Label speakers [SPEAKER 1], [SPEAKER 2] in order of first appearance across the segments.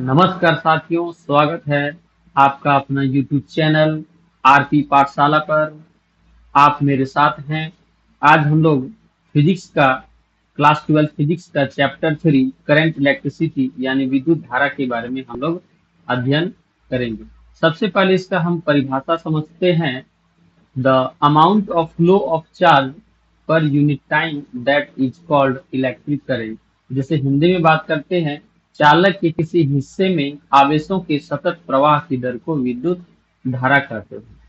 [SPEAKER 1] नमस्कार साथियों, स्वागत है आपका अपना YouTube चैनल आरपी पाठशाला पर। आप मेरे साथ हैं। आज हम लोग फिजिक्स का क्लास 12 फिजिक्स का चैप्टर 3 करंट इलेक्ट्रिसिटी यानी विद्युत धारा के बारे में हम लोग अध्ययन करेंगे। सबसे पहले इसका हम परिभाषा समझते हैं। The amount of flow of charge per unit time that is called electric current. जैसे हिंदी में बात करते हैं, चालक के किसी हिस्से में आवेशों के सतत प्रवाह की दर को विद्युत धारा कहते हैं।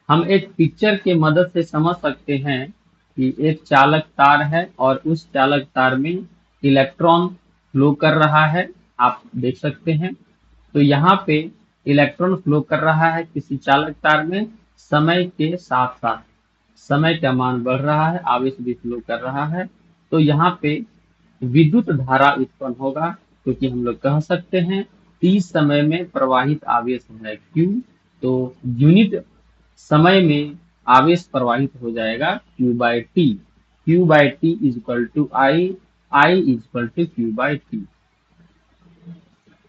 [SPEAKER 1] हम एक पिक्चर के मदद से समझ सकते हैं कि एक चालक तार है और उस चालक तार में इलेक्ट्रॉन फ्लो कर रहा है। आप देख सकते हैं। तो यहाँ पे इलेक्ट्रॉन फ्लो कर रहा है किसी चालक तार में। समय के साथ साथ समय का मान बढ़ रहा है, आवेश भी फ्लो कर रहा है। तो यहाँ पे विद्युत धारा उत्पन्न होगा, क्योंकि हम लोग कह सकते हैं t समय में प्रवाहित आवेश है q। तो यूनिट समय में आवेश प्रवाहित हो जाएगा q by t. q by t is equal to I, I is equal to q by t.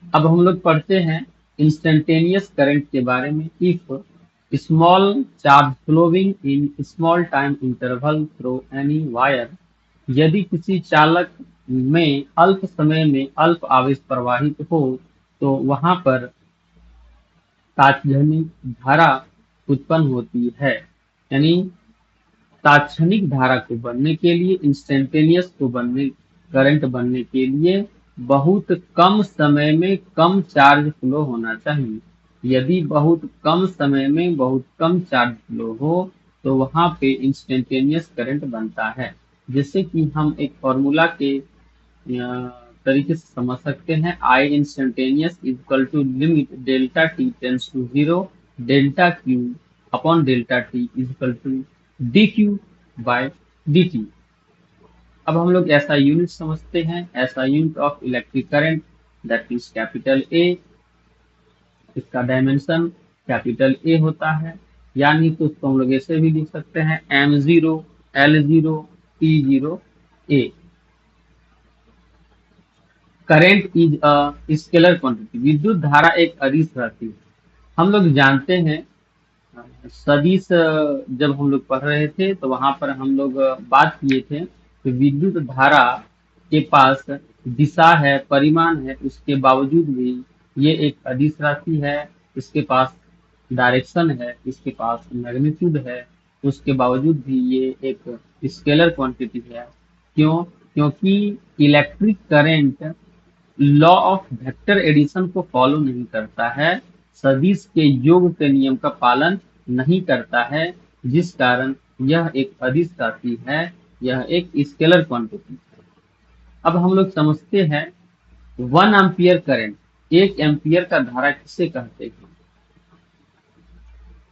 [SPEAKER 1] अब हम लोग पढ़ते हैं इंस्टेंटेनियस करंट के बारे में। If small charge flowing in small time interval through any wire, यदि किसी चालक में अल्प समय में अल्प आवेश प्रवाहित हो तो वहां पर तात्क्षणिक धारा उत्पन्न होती है। यानी तात्क्षणिक धारा को बनने के लिए, इंस्टेंटेनियस को बनने, करंट बनने के लिए बहुत कम समय में कम चार्ज फ्लो होना चाहिए। यदि बहुत कम समय में बहुत कम चार्ज फ्लो हो तो वहां पे इंस्टेंटेनियस करंट बनता है। जैसे कि हम एक फॉर्मूला के तरीके से समझ सकते हैं। I instantaneous equal to limit delta t tends to zero, delta q upon delta t equal to d q by d t. अब हम लोग ऐसा यूनिट समझते हैं, ऐसा unit of electric current that is capital A. इसका dimension capital A होता है। यानी तो उसको हम लोग ऐसे भी लिख सकते हैं M zero, L zero, T zero, A. Current is a scalar quantity. विद्युत धारा एक अदिश राशि है। हम लोग जानते हैं सदिश जब हम लोग पढ़ रहे थे तो वहां पर हम लोग बात किए थे कि विद्युत धारा के पास दिशा है, परिमाण है, उसके बावजूद भी ये एक अदिश राशि है। इसके पास डायरेक्शन है, इसके पास मैग्नीट्यूड है, उसके बावजूद भी ये एक स्केलर क्वांटिटी है। क्यों? क्योंकि electric current law of vector addition को फॉलो नहीं करता है, सदिश के योग के नियम का पालन नहीं करता है, जिस कारण यह एक अदिश राशि है, यह एक स्केलर क्वांटिटी है। अब हम लोग समझते हैं 1 एम्पियर करंट, 1 एम्पियर का धारा किसे कहते हैं।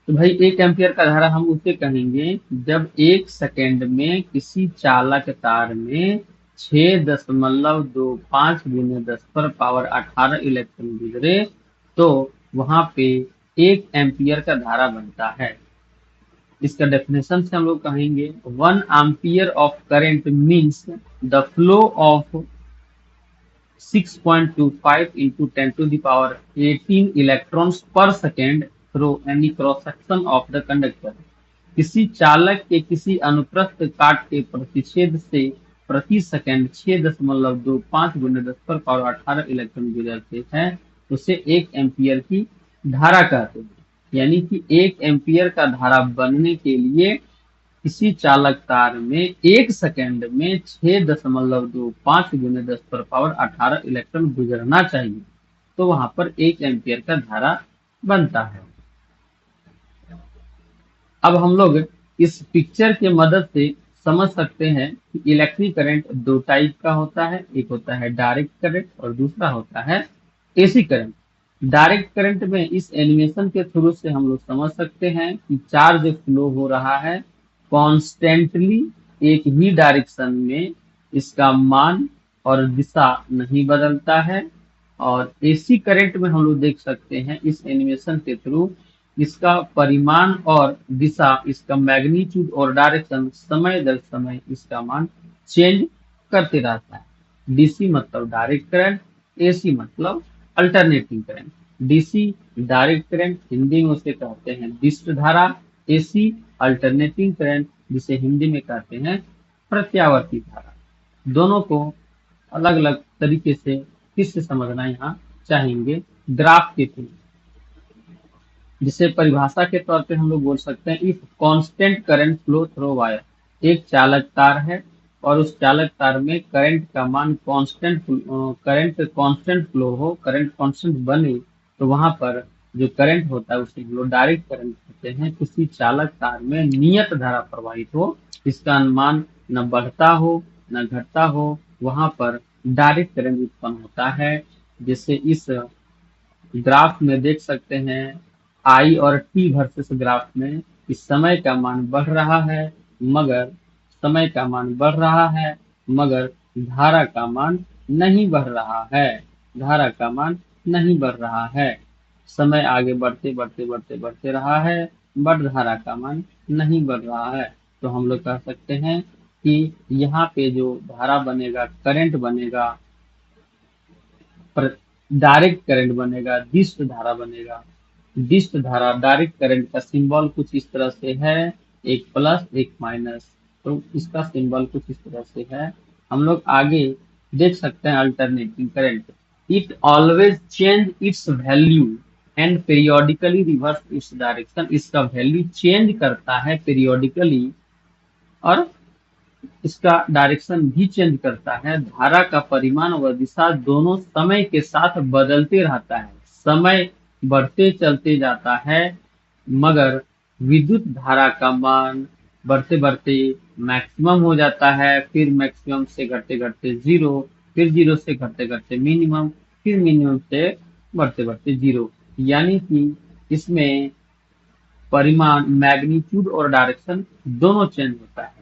[SPEAKER 1] तो भाई 1 एम्पियर का धारा हम उसे कहेंगे जब 1 सेकेंड में किसी चालक तार में 6.25 गुने 10 पर पावर 18 इलेक्ट्रॉन गुजरे तो वहां पे 1 एम्पियर का धारा बनता है। इसका डेफिनेशन से हम लोग कहेंगे 1 ampere of current means the flow of 6.25 into 10 to the power 18 electrons per second through any cross section of the conductor। किसी चालक के किसी अनुप्रस्थ काट के प्रतिच्छेद से प्रति सेकंड 6.25 गुने 10 पर पावर 18 इलेक्ट्रॉन गुजरते हैं, उसे 1 एम्पियर की धारा कहते हैं। यानी कि 1 एम्पियर का धारा बनने के लिए किसी चालक तार में 1 सेकेंड में 6.25 गुने 10 पर पावर 18 इलेक्ट्रॉन गुजरना चाहिए, तो वहां पर 1 एम्पियर का धारा बनता है। अब हम लोग इस पिक्चर के मदद से समझ सकते हैं कि इलेक्ट्रिक करंट दो टाइप का होता है। एक होता है डायरेक्ट करंट और दूसरा होता है एसी करंट। डायरेक्ट करंट में इस एनिमेशन के थ्रू से हम लोग समझ सकते हैं कि चार्ज फ्लो हो रहा है कॉन्स्टेंटली एक ही डायरेक्शन में, इसका मान और दिशा नहीं बदलता है। और एसी करंट में हम लोग देख सकते हैं इस एनिमेशन के थ्रू इसका परिमाण और दिशा, इसका मैग्नीट्यूड और डायरेक्शन समय दर समय इसका मान चेंज करते रहता है। डीसी मतलब डायरेक्ट करंट, एसी मतलब alternating current. DC direct current, Hindi में उसे कहते हैं दिष्ट धारा। एसी अल्टरनेटिंग करंट, जिसे हिंदी में कहते हैं प्रत्यावर्ती धारा। दोनों को अलग अलग तरीके से फिर से समझना यहाँ चाहेंगे ग्राफ के थ्रू, जिसे परिभाषा के तौर पे हम लोग बोल सकते हैं if constant current flow through wire. एक चालक तार है और उस चालक तार में करंट का मान कांस्टेंट फ्लो हो, करंट कांस्टेंट बने, तो वहां पर जो करंट होता है उसे हम लोग डायरेक्ट करंट कहते हैं। किसी चालक तार में नियत धारा प्रवाहित हो, इसका मान न बढ़ता हो न घटता हो, वहां पर डायरेक्ट करंट उत्पन्न होता है। जैसे इस ग्राफ में देख सकते हैं आई और टी वर्सेस ग्राफ में इस समय का मान बढ़ रहा है, मगर समय का मान बढ़ रहा है मगर धारा का मान नहीं बढ़ रहा है। धारा का मान नहीं बढ़ रहा है। समय आगे बढ़ते बढ़ते बढ़ते बढ़ते रहा है, बट धारा का मान नहीं बढ़ रहा है। तो हम लोग कह सकते हैं कि यहाँ पे जो धारा बनेगा, करंट बनेगा, डायरेक्ट करंट बनेगा, डिस्क धारा बनेगा। डिस्क धारा डायरेक्ट करंट का सिंबल कुछ इस तरह से है, एक प्लस एक माइनस। तो इसका सिंबल कुछ इस तरह से है। हम लोग आगे देख सकते हैं alternating current. It always change its value and periodically reverse its direction. इसका वैल्यू चेंज करता है पेरियोडिकली और इसका डायरेक्शन भी चेंज करता है। धारा का परिमाण व दिशा दोनों समय के साथ बदलते रहता है। समय बढ़ते चलते जाता है, मगर विद्युत धारा का मान बढ़ते बढ़ते मैक्सिमम हो जाता है, फिर मैक्सिमम से घटते घटते जीरो, फिर जीरो से घटते घटते मिनिमम, फिर मिनिमम से बढ़ते बढ़ते जीरो। यानी कि इसमें परिमाण, मैग्नीट्यूड और डायरेक्शन दोनों चेंज होता है।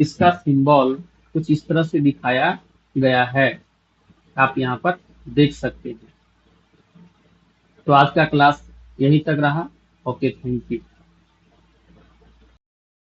[SPEAKER 1] इसका सिंबल कुछ इस तरह से दिखाया गया है, आप यहाँ पर देख सकते हैं। तो आज का क्लास यहीं तक रहा। Okay, thank you.